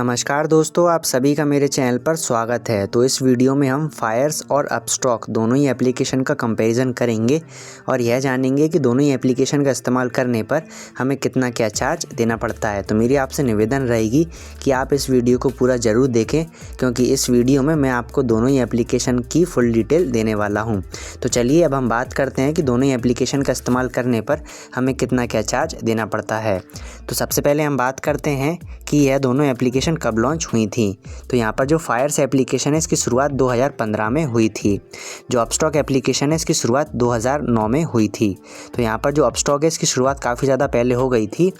नमस्कार दोस्तों, आप सभी का मेरे चैनल पर स्वागत है। तो इस वीडियो में हम फायर्स और अपस्टॉक दोनों ही एप्लीकेशन का कंपैरिजन करेंगे और यह जानेंगे कि दोनों ही एप्लीकेशन का इस्तेमाल करने पर हमें कितना क्या चार्ज देना पड़ता है। तो मेरी आपसे निवेदन रहेगी कि आप इस वीडियो को पूरा ज़रूर देखें, क्योंकि इस वीडियो में मैं आपको दोनों ही एप्लीकेशन की फुल डिटेल देने वाला हूँ। तो चलिए अब हम बात करते हैं कि दोनों ही एप्लीकेशन का इस्तेमाल करने पर हमें कितना क्या चार्ज देना पड़ता है। तो सबसे पहले हम बात करते हैं कि यह दोनों एप्लीकेशन कब लॉन्च हुई थी। तो यहाँ पर जो फायर्स एप्लीकेशन है इसकी शुरुआत 2015 में हुई थी। जो अपस्टॉक एप्लीकेशन है इसकी शुरुआत 2009 में हुई थी। तो यहाँ पर जो अपस्टॉक है इसकी शुरुआत काफ़ी ज़्यादा पहले हो गई थी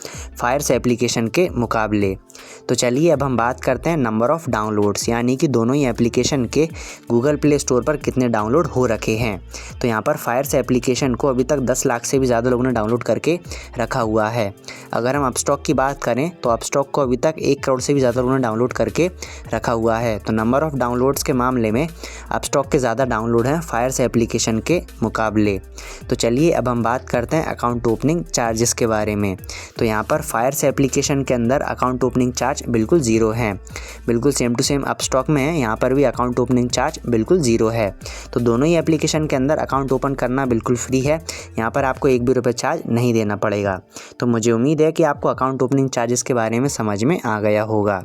फायर्स एप्लीकेशन के मुकाबले। तो चलिए अब हम बात करते हैं नंबर ऑफ़ डाउनलोड्स, यानी कि दोनों ही एप्लीकेशन के गूगल प्ले स्टोर पर कितने डाउनलोड हो रखे हैं। तो यहाँ पर फायर्स एप्लीकेशन को अभी तक 10 लाख से भी ज़्यादा लोगों ने डाउनलोड करके रखा हुआ है। अगर हम अपस्टॉक की बात करें तो अपस्टॉक को अभी तक 1 करोड़ से भी ज़्यादा लोगों ने डाउनलोड करके रखा हुआ है। तो नंबर ऑफ़ डाउनलोड्स के मामले में अपस्टॉक के ज़्यादा डाउनलोड हैं फायर्स एप्लीकेशन के मुकाबले। तो चलिए अब हम बात करते हैं अकाउंट ओपनिंग चार्जेस के बारे में। तो यहाँ पर फायर्स एप्लीकेशन के अंदर अकाउंट ओपनिंग चार्ज बिल्कुल ज़ीरो है, बिल्कुल सेम टू सेम अपस्टॉक में है। यहाँ पर भी अकाउंट ओपनिंग चार्ज बिल्कुल ज़ीरो है। तो दोनों ही एप्लीकेशन के अंदर अकाउंट ओपन करना बिल्कुल फ्री है। यहाँ पर आपको 1 भी रुपये चार्ज नहीं देना पड़ेगा। तो मुझे उम्मीद है कि आपको अकाउंट ओपनिंग चार्जेस के बारे में समझ में आ गया होगा।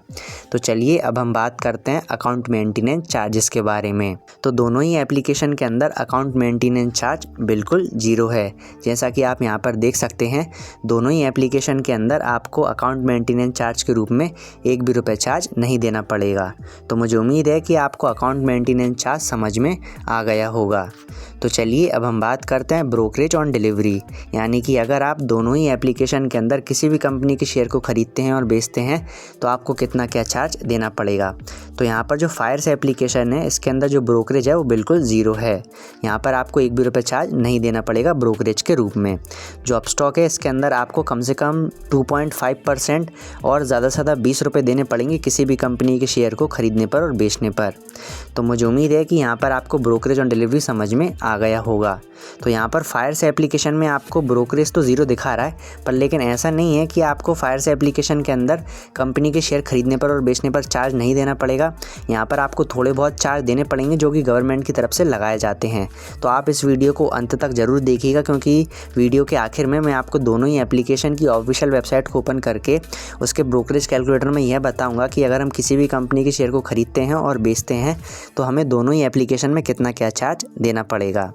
तो चलिए अब हम बात करते हैं अकाउंट मेंटेनेंस चार्जेस के बारे में। तो दोनों ही एप्लीकेशन के अंदर अकाउंट मेंटेनेंस चार्ज बिल्कुल ज़ीरो है। जैसा कि आप यहाँ पर देख सकते हैं, दोनों ही एप्लीकेशन के अंदर आपको अकाउंट मेंटेनेंस चार्ज के रूप में 1 भी रुपये चार्ज नहीं देना पड़ेगा। तो मुझे उम्मीद है कि आपको अकाउंट मेंटेनेंस चार्ज समझ में आ गया होगा। तो चलिए अब हम बात करते हैं ब्रोकरेज ऑन डिलीवरी, यानी कि अगर आप दोनों ही एप्लीकेशन के अंदर किसी भी कंपनी के शेयर को ख़रीदते हैं और बेचते हैं तो आपको कितना क्या चार्ज देना पड़ेगा। तो यहाँ पर जो फायर्स एप्लीकेशन है इसके अंदर जो ब्रोकरेज है वो बिल्कुल ज़ीरो है। यहाँ पर आपको 1 भी रुपये चार्ज नहीं देना पड़ेगा ब्रोकरेज के रूप में। जो अपस्टॉक है इसके अंदर आपको कम से कम 2.5% और ज़्यादा से ज़्यादा 20 रुपये देने पड़ेंगे किसी भी कंपनी के शेयर को ख़रीदने पर और बेचने पर। तो मुझे उम्मीद है कि यहाँ पर आपको ब्रोकरेज ऑन डिलीवरी समझ में आ गया होगा। तो यहाँ पर फायर्स एप्लीकेशन में आपको ब्रोकरेज तो ज़ीरो दिखा रहा है, पर लेकिन ऐसा नहीं है कि आपको फायर्स एप्लीकेशन के अंदर कंपनी के शेयर खरीदने पर और बेचने पर चार्ज नहीं देना पड़ेगा। यहाँ पर आपको थोड़े बहुत चार्ज देने पड़ेंगे जो कि गवर्नमेंट की तरफ से लगाए जाते हैं। तो आप इस वीडियो को अंत तक ज़रूर देखिएगा, क्योंकि वीडियो के आखिर में मैं आपको दोनों ही एप्लीकेशन की ऑफिशियल वेबसाइट को ओपन करके उसके ब्रोकरेज कैलकुलेटर में यह बताऊँगा कि अगर हम किसी भी कंपनी के शेयर को खरीदते हैं और बेचते हैं तो हमें दोनों ही एप्लीकेशन में कितना क्या चार्ज देना पड़ेगा।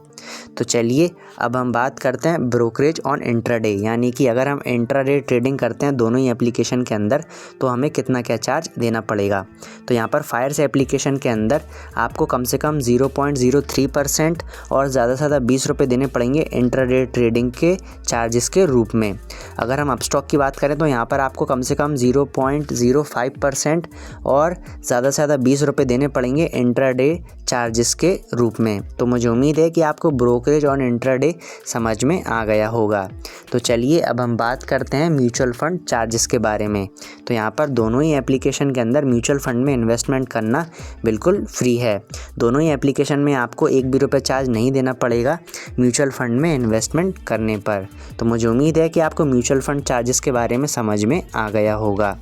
तो चलिए अब हम बात करते हैं ब्रोकरेज ऑन इंट्राडे, यानी कि अगर हम इंट्राडे ट्रेडिंग करते हैं दोनों ही एप्लीकेशन के अंदर तो हमें कितना क्या चार्ज देना पड़ेगा। तो यहाँ पर फायर्स एप्लीकेशन के अंदर आपको कम से कम 0.03% और ज़्यादा से ज़्यादा 20 रुपये देने पड़ेंगे इंट्राडे ट्रेडिंग के चार्जेस के रूप में। अगर हम अपस्टॉक की बात करें तो यहाँ पर आपको कम से कम 0.05% और ज़्यादा से ज़्यादा 20 रुपये देने पड़ेंगे इंट्राडे चार्जेस के रूप में। तो मुझे उम्मीद है कि आपको ब्रोकरेज ऑन इंट्राडे समझ में आ गया होगा। तो चलिए अब हम बात करते हैं म्यूचुअल फंड चार्जेस के बारे में। तो यहाँ पर दोनों ही एप्लीकेशन के अंदर म्यूचुअल फंड में इन्वेस्टमेंट करना बिल्कुल फ्री है। दोनों ही एप्लीकेशन में आपको 1 भी रुपये चार्ज नहीं देना पड़ेगा म्यूचुअल फंड में इन्वेस्टमेंट करने पर। तो मुझे उम्मीद है कि आपको म्यूचुअल फंड चार्जेस के बारे में समझ में आ गया होगा।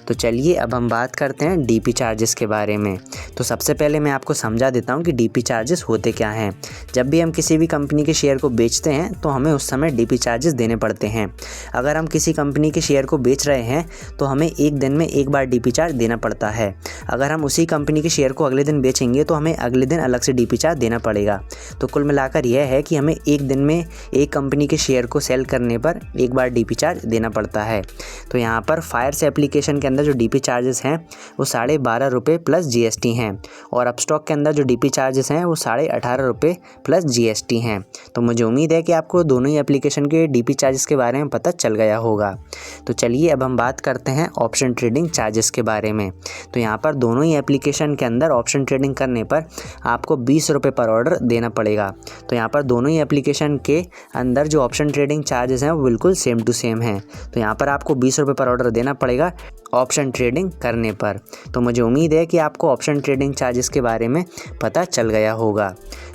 तो चलिए अब हम बात करते हैं डीपी चार्जेस के बारे में। तो सबसे पहले मैं आपको समझा देता हूँ कि डीपी चार्जेस होते क्या हैं। जब भी हम किसी भी कंपनी के शेयर को बेचते हैं तो हमें उस समय डीपी चार्जेस देने पड़ते हैं। अगर हम किसी कंपनी के शेयर को बेच रहे हैं तो हमें 1 दिन में 1 बार डीपी चार्ज देना पड़ता है। अगर हम उसी कंपनी के शेयर को अगले दिन बेचेंगे तो हमें अगले दिन अलग से डीपी चार्ज देना पड़ेगा। तो कुल मिलाकर यह है कि हमें 1 दिन में एक कंपनी के शेयर को सेल करने पर 1 बार डीपी चार्ज देना पड़ता है। तो यहाँ पर फायर्स एप्लीकेशन के अंदर जो डीपी चार्जेस हैं वो 12.5 रुपये प्लस जीएसटी हैं, और अपस्टॉक के अंदर जो डीपी चार्जेस हैं वो 18.5 रुपये प्लस जीएसटी हैं। तो मुझे उम्मीद है कि आपको दोनों ही एप्लीकेशन के डीपी चार्जेस के बारे में पता चल गया होगा। तो चलिए अब हम बात करते हैं ऑप्शन ट्रेडिंग चार्जेस के बारे में। तो यहाँ पर दोनों ही एप्लीकेशन के अंदर ऑप्शन ट्रेडिंग करने पर आपको 20 रुपये पर ऑर्डर देना पड़ेगा। तो यहाँ पर दोनों ही एप्लीकेशन के अंदर जो ऑप्शन ट्रेडिंग चार्जेस हैं वो बिल्कुल सेम टू सेम हैं। तो यहाँ पर आपको 20 रुपये पर ऑर्डर देना पड़ेगा ऑप्शन ट्रेडिंग करने पर। तो मुझे उम्मीद है कि आपको ऑप्शन ट्रेडिंग चार्जेस के बारे में पता चल गया होगा।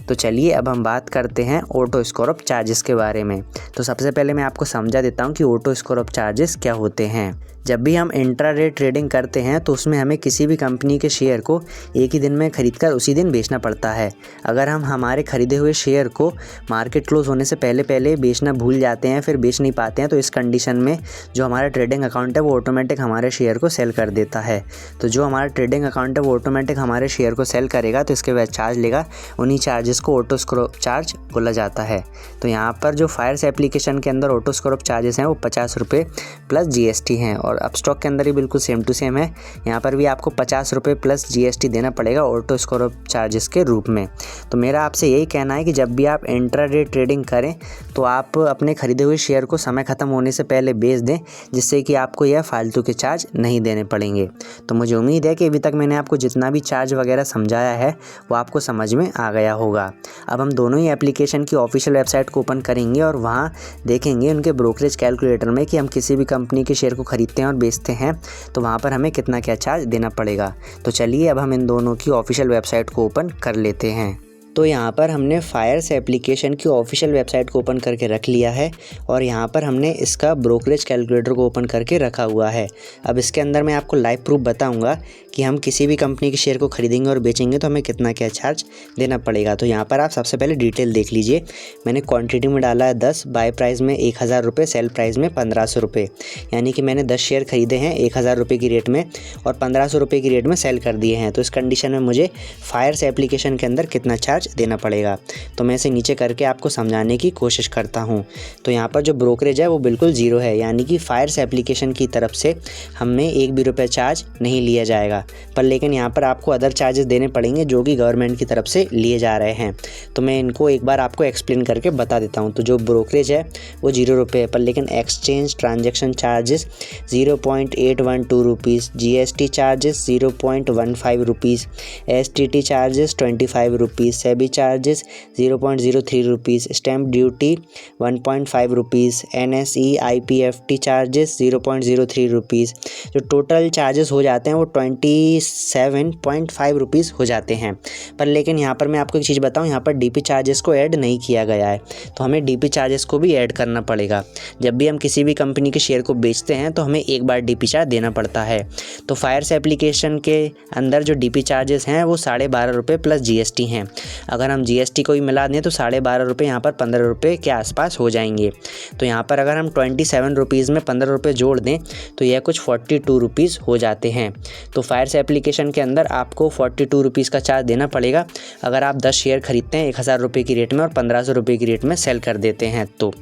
तो चलिए अब हम बात करते हैं ऑटो स्कोर ऑफ चार्जेस के बारे में। तो सबसे पहले मैं आपको समझा देता हूँ कि ऑटो स्कोर ऑफ चार्जेस क्या होते हैं। जब भी हम इंट्राडे ट्रेडिंग करते हैं तो उसमें हमें किसी भी कंपनी के शेयर को एक ही दिन में खरीदकर उसी दिन बेचना पड़ता है। अगर हम हमारे ख़रीदे हुए शेयर को मार्केट क्लोज होने से पहले बेचना भूल जाते हैं, फिर बेच नहीं पाते हैं, तो इस कंडीशन में जो हमारा ट्रेडिंग अकाउंट है वो ऑटोमेटिक हमारे शेयर को सेल कर देता है। तो जो हमारा ट्रेडिंग अकाउंट है वो ऑटोमेटिक हमारे शेयर को सेल करेगा, तो इसके बाद चार्ज लेगा। उन्हीं चार्जेस को ऑटो स्क्रॉप चार्ज बोला जाता है। तो यहाँ पर जो फायर्स एप्लीकेशन के अंदर ऑटो स्क्रॉप चार्जेस हैं वो 50 रुपये प्लस GST हैं, और अपस्टॉक के अंदर ही बिल्कुल सेम टू सेम है। यहाँ पर भी आपको 50 रुपये प्लस GST देना पड़ेगा ऑटो स्क्रॉप चार्जेस के रूप में। तो मेरा आपसे यही कहना है कि जब भी आप इंट्राडे ट्रेडिंग करें तो आप अपने ख़रीदे हुए शेयर को समय ख़त्म होने से पहले बेच दें, जिससे कि आपको यह फालतू के चार्ज नहीं देने पड़ेंगे। तो मुझे उम्मीद है कि अभी तक मैंने आपको जितना भी चार्ज वगैरह समझाया है वो आपको समझ में आ गया होगा। अब हम दोनों ही एप्लीकेशन की ऑफिशियल वेबसाइट को ओपन करेंगे और वहाँ देखेंगे उनके ब्रोकरेज कैलकुलेटर में कि हम किसी भी कंपनी के शेयर को ख़रीदते हैं और बेचते हैं तो वहाँ पर हमें कितना क्या चार्ज देना पड़ेगा। तो चलिए अब हम इन दोनों की ऑफिशियल वेबसाइट को ओपन कर लेते हैं। तो यहाँ पर हमने फायर्स एप्लीकेशन की ऑफिशियल वेबसाइट को ओपन करके रख लिया है और यहाँ पर हमने इसका ब्रोकरेज कैलकुलेटर को ओपन करके रखा हुआ है। अब इसके अंदर मैं आपको लाइव प्रूफ बताऊँगा कि हम किसी भी कंपनी के शेयर को ख़रीदेंगे और बेचेंगे तो हमें कितना क्या चार्ज देना पड़ेगा। तो यहाँ पर आप सबसे पहले डिटेल देख लीजिए। मैंने क्वांटिटी में डाला है 10, बाय प्राइस में 1000 रुपये, सेल प्राइस में 1500 रुपये, यानी कि मैंने 10 शेयर ख़रीदे हैं 1000 रुपये की रेट में और 1500 रुपये की रेट में सेल कर दिए हैं। तो इस कंडीशन में मुझे फायर्स एप्लीकेशन के अंदर कितना चार्ज देना पड़ेगा, तो मैं इसे नीचे करके आपको समझाने की कोशिश करता हूँ। तो यहाँ पर जो ब्रोकरेज है वो बिल्कुल ज़ीरो है, यानी कि फायर्स एप्लीकेशन की तरफ से हमें 1 भी रुपये चार्ज नहीं लिया जाएगा। पर लेकिन यहाँ पर आपको अदर चार्जेस देने पड़ेंगे जो कि गवर्नमेंट की तरफ से लिए जा रहे हैं। तो मैं इनको एक बार आपको एक्सप्लेन करके बता देता हूँ। तो जो ब्रोकरेज है वो 0 रुपये है, पर लेकिन exchange transaction charges 0.812 rupees, GST charges 0.15 rupees, STT charges 25 rupees, SEBI charges 0.03 rupees, stamp duty 1.5 rupees, NSE IPFT charges 0.03 rupees. जो टोटल चार्जेस हो जाते हैं वो 27.5 रुपीज़ हो जाते हैं। पर लेकिन यहाँ पर मैं आपको एक चीज़ बताऊँ, यहाँ पर DP चार्जेस को ऐड नहीं किया गया है, तो हमें DP चार्जेस को भी ऐड करना पड़ेगा। जब भी हम किसी भी कंपनी के शेयर को बेचते हैं तो हमें एक बार DP चार्ज देना पड़ता है। तो फायर्स एप्लीकेशन के अंदर जो DP चार्जेस हैं वो 12.5 रुपये प्लस GST हैं। अगर हम GST को भी मिला दें तो 12.5 रुपये यहाँ पर 15 रुपये के आसपास हो जाएंगे। तो यहाँ पर अगर हम 27 रुपीज़ में 15 रुपये जोड़ दें तो यह कुछ 42 रुपीज़ हो जाते हैं। तो फायर्स एप्लीकेशन के अंदर आपको 42 रुपीज़ का चार्ज देना पड़ेगा अगर आप 10 शेयर खरीदते हैं 1000 रुपये की रेट में और 1500 रुपये की रेट में सेल कर देते हैं। तो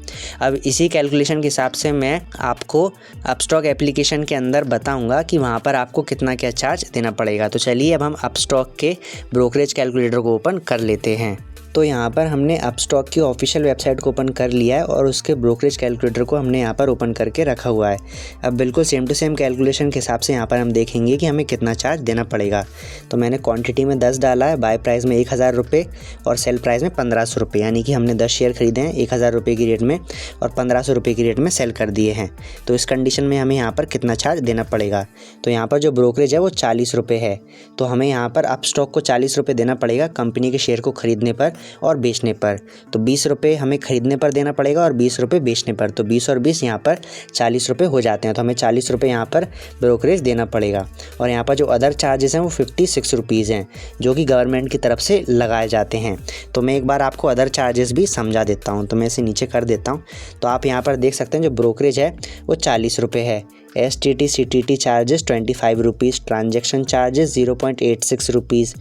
अब इसी कैलकुलेशन के हिसाब से मैं आपको अपस्टॉक एप्लीकेशन के अंदर बताऊंगा कि वहाँ पर आपको कितना क्या चार्ज देना पड़ेगा। तो चलिए अब हम अपस्टॉक के ब्रोकरेज कैलकुलेटर को ओपन कर लेते हैं। तो यहाँ पर हमने अपस्टॉक की ऑफिशियल वेबसाइट को ओपन कर लिया है और उसके ब्रोकरेज कैलकुलेटर को हमने यहाँ पर ओपन करके रखा हुआ है। अब बिल्कुल सेम टू सेम कैलकुलेशन के हिसाब से यहाँ पर हम देखेंगे कि हमें कितना चार्ज देना पड़ेगा। तो मैंने क्वांटिटी में 10 डाला है, बाय प्राइस में 1000 रुपये और सेल प्राइस में 1500 रुपये, यानी कि हमने 10 शेयर खरीदे हैं 1000 रुपये की रेट में और 1500 रुपये की रेट में सेल कर दिए हैं। तो इस कंडीशन में हमें यहाँ पर कितना चार्ज देना पड़ेगा। तो यहाँ पर जो ब्रोकरेज है वो 40 रुपये है, तो हमें यहाँ पर अपस्टॉक को 40 रुपये देना पड़ेगा कंपनी के शेयर को खरीदने पर और बेचने पर। तो 20 रुपये हमें खरीदने पर देना पड़ेगा और 20 रुपये बेचने पर। तो 20 और 20 यहाँ पर 40 रुपये हो जाते हैं। तो हमें 40 रुपये यहाँ पर ब्रोकरेज देना पड़ेगा। और यहाँ पर जो अदर चार्जेस हैं वो 56 रुपीज़ हैं जो कि गवर्नमेंट की तरफ से लगाए जाते हैं। तो मैं एक बार आपको अदर चार्जेस भी समझा देता हूँ। तो मैं इसे नीचे कर देता हूँ। तो आप यहाँ पर देख सकते हैं जो ब्रोकरेज है वो 40 रुपये है, STT CTT charges 25 rupees, transaction charges 0.86 rupees,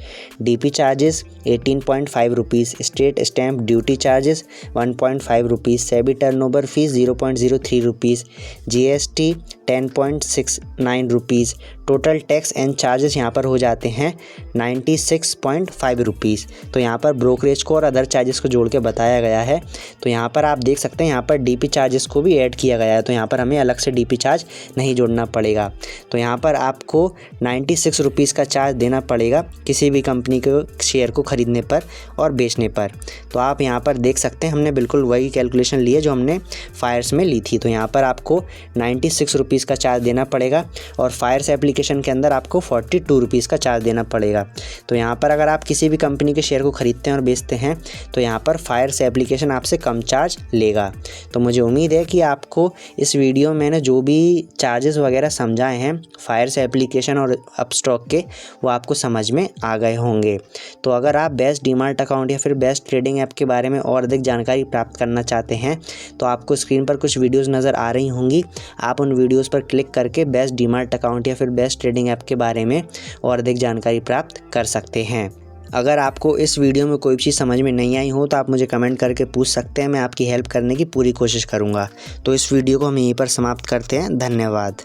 DP charges 18.5 rupees, state stamp duty charges 1.5 rupees, SEBI turnover fees 0.03 rupees, GST 10.69 rupees. Total tax and charges यहाँ पर हो जाते हैं 96.5 रुपीज़। तो यहाँ पर ब्रोकरेज को और अदर चार्जेस को जोड़ के बताया गया है। तो यहाँ पर आप देख सकते हैं यहाँ पर DP चार्जेस को भी ऐड किया गया है, तो यहाँ पर हमें अलग से DP चार्ज नहीं जोड़ना पड़ेगा। तो यहाँ पर आपको 96 रुपीज़ का चार्ज देना पड़ेगा किसी भी कंपनी के शेयर को ख़रीदने पर और बेचने पर। तो आप यहाँ पर देख सकते हैं हमने बिल्कुल वही कैलकुलेशन ली है जो हमने फायर्स में ली थी। तो यहाँ पर आपको 96 रुपीज़ का चार्ज देना पड़ेगा और फायर्स एप्लीकेशन के अंदर आपको 42 रुपीज़ का चार्ज देना पड़ेगा। तो यहाँ पर अगर आप किसी भी कंपनी के शेयर को ख़रीदते हैं और बेचते हैं तो यहाँ पर फायर्स एप्लीकेशन आपसे कम चार्ज लेगा। तो मुझे उम्मीद है कि आपको इस वीडियो में मैंने जो भी चार्जेस वगैरह समझाए हैं फायर्स एप्लीकेशन और अपस्टॉक के, वो आपको समझ में आ गए होंगे। तो अगर आप बेस्ट डीमार्ट अकाउंट या फिर बेस्ट ट्रेडिंग ऐप के बारे में और अधिक जानकारी प्राप्त करना चाहते हैं तो आपको स्क्रीन पर कुछ वीडियोज़ नज़र आ रही होंगी। आप उन वीडियोज़ पर क्लिक करके बेस्ट डीमार्ट अकाउंट या फिर बेस्ट ट्रेडिंग ऐप के बारे में और अधिक जानकारी प्राप्त कर सकते हैं। अगर आपको इस वीडियो में कोई चीज़ समझ में नहीं आई हो तो आप मुझे कमेंट करके पूछ सकते हैं, मैं आपकी हेल्प करने की पूरी कोशिश करूँगा। तो इस वीडियो को हम यहीं पर समाप्त करते हैं। धन्यवाद।